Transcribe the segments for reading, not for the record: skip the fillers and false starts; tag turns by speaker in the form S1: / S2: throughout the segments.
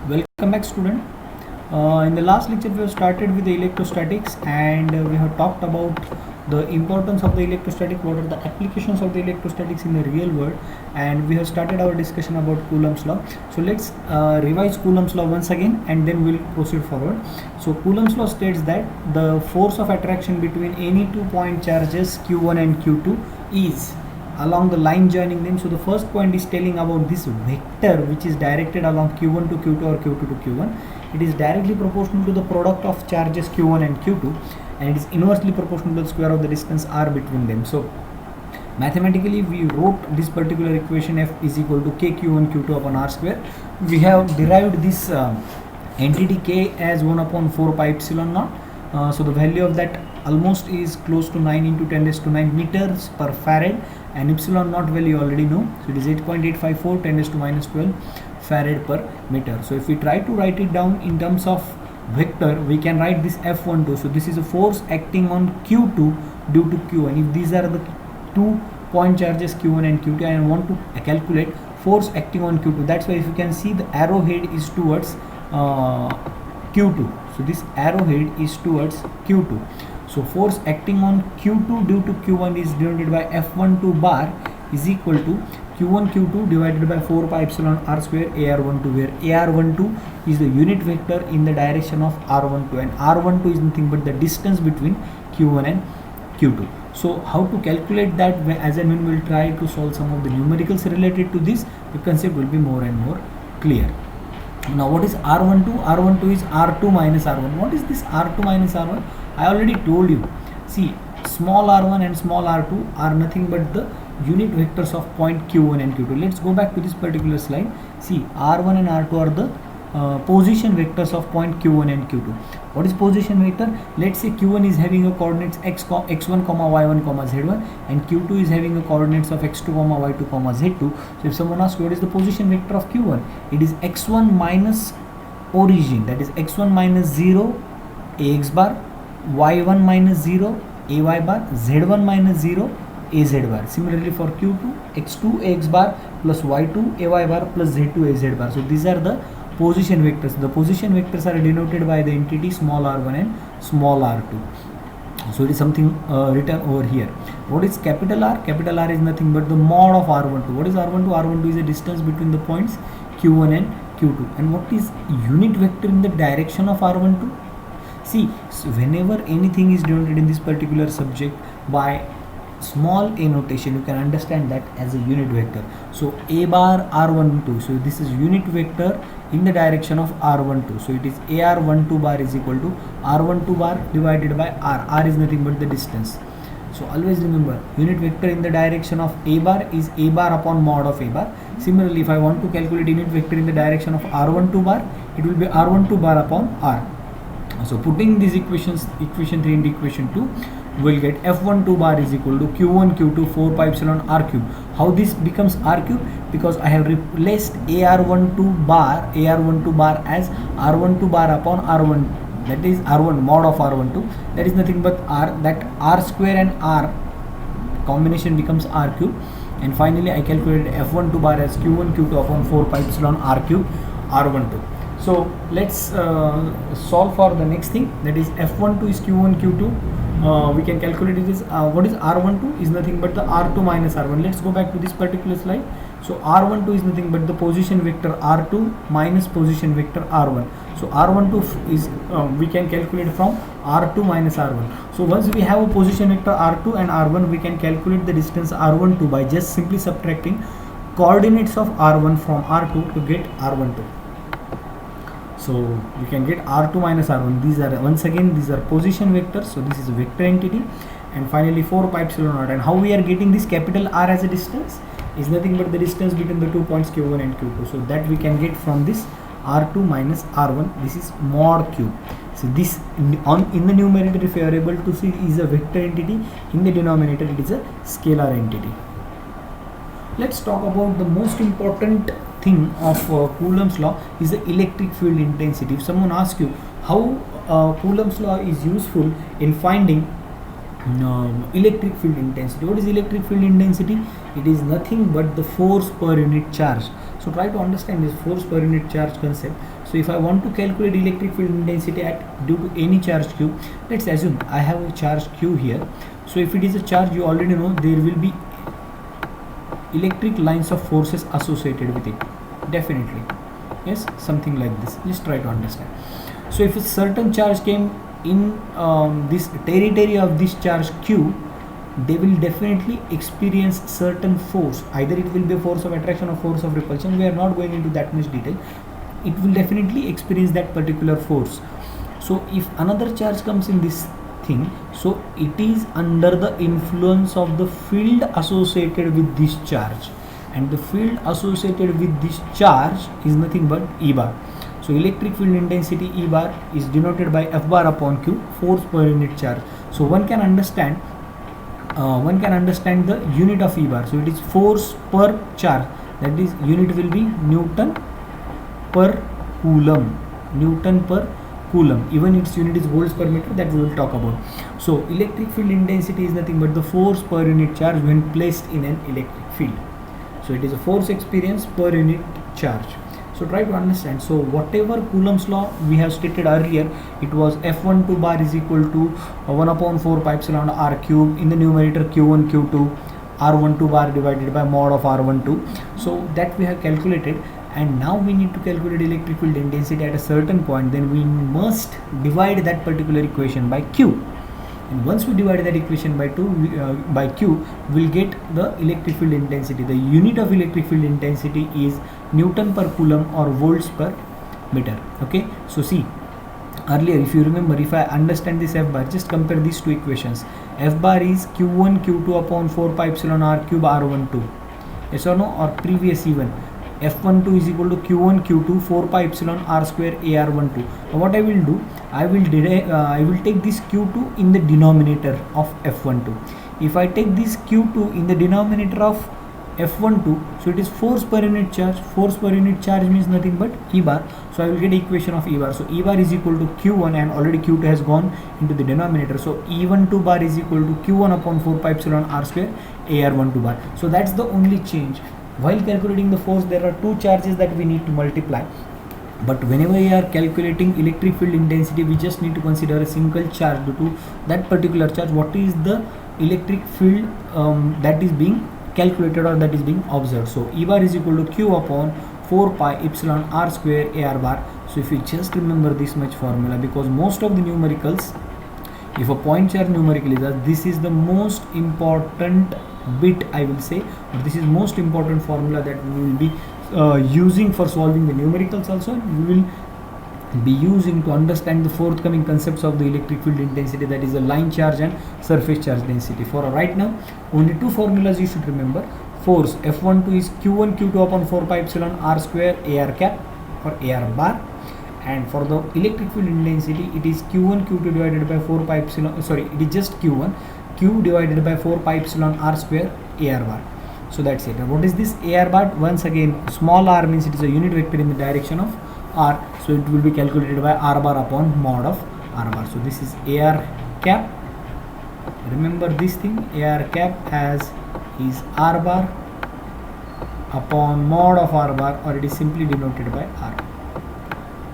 S1: Welcome back, student. In the last lecture we have started with the electrostatics, and we have talked about the importance of the electrostatic, what are the applications of the electrostatics in the real world, and we have started our discussion about Coulomb's law. So let's revise Coulomb's law once again, and then we'll proceed forward. So Coulomb's law states that the force of attraction between any 2-point charges Q1 and Q2 is along the line joining them. So the first point is telling about this vector which is directed along Q1 to Q2 or Q2 to Q1. It is directly proportional to the product of charges Q1 and Q2, and it is inversely proportional to the square of the distance r between them. So mathematically we wrote this particular equation f is equal to k q1 q2 upon r square. We have derived this entity k as 1 upon 4 pi epsilon naught. So the value of that almost is close to 9 into 10 raised to 9 meters per farad, and epsilon naught value you already know, so it is 8.854 10 raised to minus 12 farad per meter. So if we try to write it down in terms of vector, we can write this F12. So this is a force acting on Q2 due to Q1. If these are the 2-point charges Q1 and Q2 and I want to calculate force acting on Q2, that's why if you can see the arrowhead is towards Q2. So this arrowhead is towards Q2. So force acting on Q2 due to Q1 is denoted by F12 bar is equal to Q1 Q2 divided by 4 pi epsilon r square AR12, where AR12 is the unit vector in the direction of R12, and R12 is nothing but the distance between Q1 and Q2. So how to calculate that, as and when we will try to solve some of the numericals related to this, the concept will be more and more clear. Now what is R12? R12 is R2 minus R1. What is this R2 minus R1? I already told you. See, small r1 and small r2 are nothing but the unit vectors of point q1 and q2. Let's go back to this particular slide. See, r1 and r2 are the position vectors of point q1 and q2. What is position vector? Let's say q1 is having a coordinates x1 comma y1 comma z1, and q2 is having a coordinates of x2 comma y2 comma z2. So if someone asks what is the position vector of q1, it is x1 minus origin, that is x1 minus 0 ax bar, y1 minus 0 ay bar, z1 minus 0 az bar. Similarly for q2, x2 ax bar plus y2 ay bar plus z2 az bar. So these are the position vectors. The position vectors are denoted by the entity small r1 and small r2. So it is something written over here. What is capital R? Capital R is nothing but the mod of r12. What is r12? R12 is the distance between the points q1 and q2. And what is unit vector in the direction of r12? See, so whenever anything is denoted in this particular subject by small a notation, you can understand that as a unit vector. So a bar r12, so this is unit vector in the direction of r12. So it is ar12 bar is equal to r12 bar divided by r is nothing but the distance. So always remember, unit vector in the direction of a bar is a bar upon mod of a bar. Similarly, if I want to calculate unit vector in the direction of r12 bar, it will be r12 bar upon r. So putting these equations, equation 3 and equation 2, we'll get F12 bar is equal to Q1 Q2 4 pi epsilon r cube. How this becomes r cube? Because I have replaced AR12 bar as R12 bar upon R1, that is R1 mod of R12, that is nothing but r, that r square and r combination becomes r cube. And finally I calculated F12 bar as Q1 Q2 upon 4 pi epsilon r cube R12. So let's solve for the next thing, that is F12 is Q1 Q2. We can calculate it is what is R12 is nothing but the R2 minus R1. Let's go back to this particular slide. So R12 is nothing but the position vector R2 minus position vector R1. So R12 is we can calculate from R2 minus R1. So once we have a position vector R2 and R1, we can calculate the distance R12 by just simply subtracting coordinates of R1 from R2 to get R12. So we can get R2 minus R1. These are, once again, these are position vectors. So this is a vector entity, and finally 4 pi epsilon naught. And how we are getting this capital R as a distance is nothing but the distance between the 2 points Q1 and Q2. So that we can get from this R2 minus R1. This is mod cube. So this in the numerator, if you are able to see, is a vector entity. In the denominator, it is a scalar entity. Let's talk about the most important thing of Coulomb's law is the electric field intensity. If someone asks you how Coulomb's law is useful in finding electric field intensity. What is electric field intensity? It is nothing but the force per unit charge. So try to understand this force per unit charge concept. So if I want to calculate electric field intensity at due to any charge q, let's assume I have a charge q here. So if it is a charge, you already know there will be electric lines of forces associated with it, definitely, yes, something like this. Just try to understand. So if a certain charge came in this territory of this charge q, they will definitely experience certain force. Either it will be a force of attraction or force of repulsion. We are not going into that much detail. It will definitely experience that particular force. So if another charge comes in this thing, so it is under the influence of the field associated with this charge, and the field associated with this charge is nothing but E bar. So electric field intensity E bar is denoted by F bar upon Q, force per unit charge. So one can understand the unit of E bar. So it is force per charge, that is unit will be Newton per Coulomb. Newton per Coulomb. Even its unit is volts per meter, that we will talk about. So electric field intensity is nothing but the force per unit charge when placed in an electric field. So it is a force experience per unit charge. So try to understand. So whatever Coulomb's law we have stated earlier, it was F12 bar is equal to 1 upon 4 pi epsilon r cube, in the numerator q1 q2, r12 bar divided by mod of r12. So that we have calculated, and now we need to calculate electric field intensity at a certain point. Then we must divide that particular equation by q. And once we divide that equation by q, we'll get the electric field intensity. The unit of electric field intensity is Newton per Coulomb or volts per meter. Okay, so see, earlier if you remember, if I understand this F bar, just compare these two equations. F bar is q1 q2 upon 4 pi epsilon r cube r12, yes or no, or previous even F12 is equal to q1 q2 4 pi epsilon r square ar12. Now what I will do, I will take this q2 in the denominator of F12. If I take this q2 in the denominator of F12, so it is force per unit charge. Force per unit charge means nothing but E bar. So I will get equation of E bar. So E bar is equal to q1, and already q2 has gone into the denominator. So E12 bar is equal to q1 upon 4 pi epsilon r square ar12 bar. So that's the only change. While calculating the force, there are two charges that we need to multiply. But whenever we are calculating electric field intensity, we just need to consider a single charge. Due to that particular charge, what is the electric field that is being calculated or that is being observed. So E bar is equal to q upon 4 pi epsilon r square ar bar. So if you just remember this much formula, because most of the numericals, if a point charge numerical is asked, this is the most important bit, I will say, or this is most important formula that we will be using for solving the numericals. Also we will be using to understand the forthcoming concepts of the electric field intensity, that is the line charge and surface charge density. For right now, only two formulas you should remember. Force F12 is q1 q2 upon 4 pi epsilon r square ar cap or ar bar, and for the electric field intensity it is q1 q2 divided by 4 pi epsilon, sorry, it is just q1 q divided by 4 pi epsilon r square ar bar. So that's it. What is this ar bar? Once again, small r means it is a unit vector in the direction of r, so it will be calculated by r bar upon mod of r bar. So this is ar cap. Remember this thing, ar cap as is r bar upon mod of r bar, or it is simply denoted by r,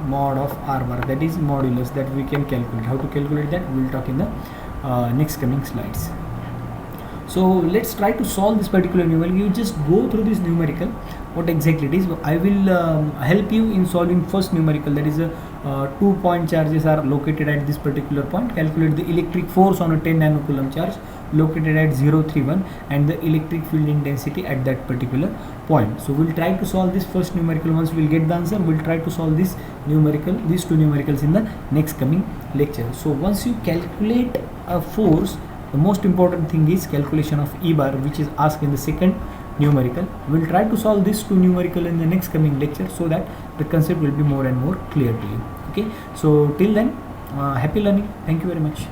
S1: mod of r bar, that is modulus, that we can calculate. How to calculate that we will talk in the next coming slides. So let's try to solve this particular numerical. You just go through this numerical, what exactly it is. I will help you in solving first numerical, that is a 2 point charges are located at this particular point. Calculate the electric force on a 10 nanocoulomb charge located at 031 and the electric field intensity at that particular point. So we'll try to solve this first numerical. Once we'll get the answer, we'll try to solve this numerical, these two numericals in the next coming lecture. So once you calculate a force, the most important thing is calculation of E bar, which is asked in the second numerical. We'll try to solve this two numerical in the next coming lecture, so that the concept will be more and more clear to you. Okay, so till then, happy learning. Thank you very much.